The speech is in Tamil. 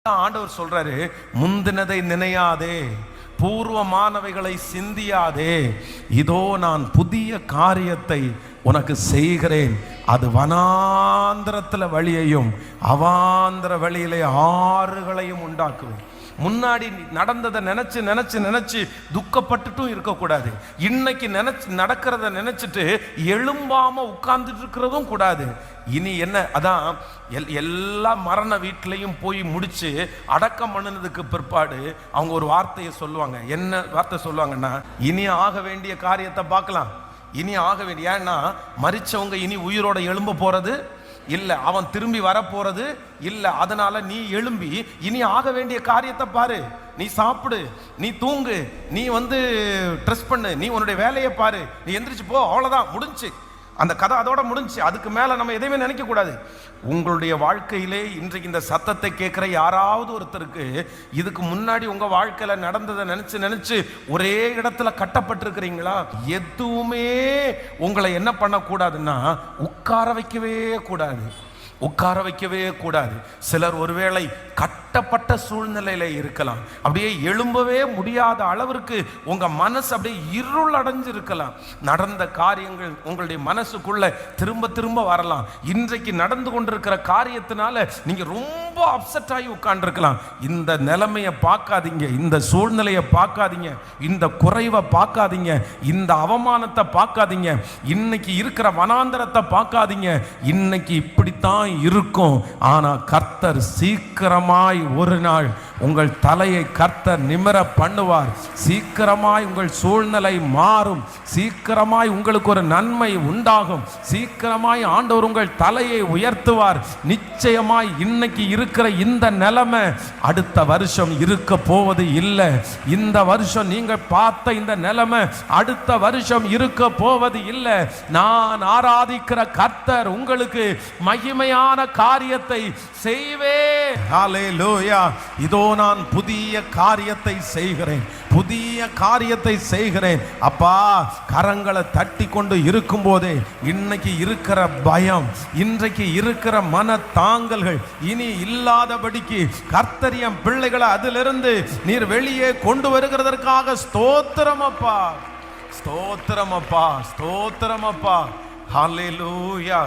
ஆண்டவர் சொல்றாரு, முந்தினதை நினையாதே, பூர்வமானவைகளை சிந்தியாதே, இதோ நான் புதிய காரியத்தை உனக்கு செய்கிறேன், அது வனாந்திரத்துல வழியையும் அவாந்திர வழியிலே ஆறுகளையும் உண்டாக்குவேன். முன்னாடி நடந்ததை நினைச்சு நினைச்சு நினைச்சு துக்கப்பட்டுட்டும் இருக்கக்கூடாது. இன்னைக்கு நடக்கிறத நினைச்சிட்டு எழும்பாம உட்கார்ந்துட்டு இருக்கிறதும் கூடாது. இனி என்ன, அதான் எல்லா மரண வீட்டிலையும் போய் முடிச்சு அடக்கம் பண்ணினதுக்கு பிற்பாடு அவங்க ஒரு வார்த்தையை சொல்லுவாங்க. என்ன வார்த்தை சொல்லுவாங்கன்னா, இனி ஆக வேண்டிய காரியத்தை பார்க்கலாம். இனி ஆக வேண்டிய, ஏன்னா மரிச்சவங்க இனி உயிரோட எழும்ப போறது இல்லை, அவன் திரும்பி வரப்போறது இல்லை. அதனால நீ எழும்பி இனி ஆக வேண்டிய காரியத்தை பாரு. நீ சாப்பிடு, நீ தூங்கு, நீ ட்ரெஸ் பண்ணு, நீ உன்னுடைய வேலையை பாரு, நீ எந்திரிச்சு போ, அவ்வளோதான், முடிஞ்சு. அந்த கதை அதோட முடிஞ்சு. அதுக்கு மேலே நம்ம எதையுமே நினைக்க கூடாது. உங்களுடைய வாழ்க்கையிலே இன்றைக்கு இந்த சத்தத்தை கேட்குற யாராவது ஒருத்தருக்கு இதுக்கு முன்னாடி உங்கள் வாழ்க்கையில் நடந்ததை நினச்சி நினச்சி ஒரே இடத்துல கட்டப்பட்டிருக்கிறீங்களா? எதுவுமே உங்களை என்ன பண்ணக்கூடாதுன்னா உட்கார வைக்கவே கூடாது, உட்கார வைக்கவே கூடாது. சிலர் ஒருவேளை கட்டப்பட்ட சூழ்நிலையில இருக்கலாம், அப்படியே எழும்பவே முடியாத அளவிற்கு உங்க மனசு அப்படியே இருள் அடைஞ்சு இருக்கலாம். நடந்த காரியங்கள் உங்களுடைய மனசுக்குள்ள திரும்ப திரும்ப வரலாம். இன்றைக்கு நடந்து கொண்டிருக்கிற காரியத்தினால நீங்க ரொம்ப அப்செட் ஆகி உட்கார்ந்துருக்கலாம். இந்த நிலைமையை பார்க்காதீங்க, இந்த சூழ்நிலையை பார்க்காதீங்க, இந்த குறைவை பார்க்காதீங்க, இந்த அவமானத்தை பார்க்காதீங்க, இன்னைக்கு இருக்கிற வனாந்தரத்தை பார்க்காதீங்க. இன்னைக்கு இப்படித்தான் இருக்கும். ஆனா கர்த்தர் சீக்கிரமாய் ஒரு நாள் உங்கள் தலையை கர்த்தர் நிமிர பண்ணுவார். சீக்கிரமாய் உங்கள் சூழ்நிலை மாறும். சீக்கிரமாய் உங்களுக்கு ஒரு நன்மை உண்டாகும். சீக்கிரமாய் ஆண்டவர் உங்கள் தலையை உயர்த்துவார். நிச்சயமாய் இன்னைக்கு இருக்கிற இந்த நிலைமை அடுத்த வருஷம் இருக்க போவது இல்லை. இந்த வருஷம் நீங்கள் பார்த்த இந்த நிலைமை அடுத்த வருஷம் இருக்க போவது இல்லை. நான் ஆராதிக்கிற கர்த்தர் உங்களுக்கு மகிமையான காரியத்தை செய்வேன். ஹல்லேலூயா. இதோ நான் புதிய காரியத்தை செய்கிறேன், புதிய காரியத்தை செய்கிறேன். அப்பா, கரங்களை தட்டி கொண்டு இருக்கும் போதே இன்னைக்கு இருக்கிற பயம், இன்றைக்கு இருக்கிற மன தாங்கல்கள் இனி இல்லாதபடிக்கு கர்த்தரியம் பிள்ளைகளை அதிலிருந்து நீர் வெளியே கொண்டு வருகிறதற்காக ஸ்தோத்திரம் அப்பா, ஸ்தோத்திரம் அப்பா, ஸ்தோத்திரம் அப்பா. ஹல்லேலூயா.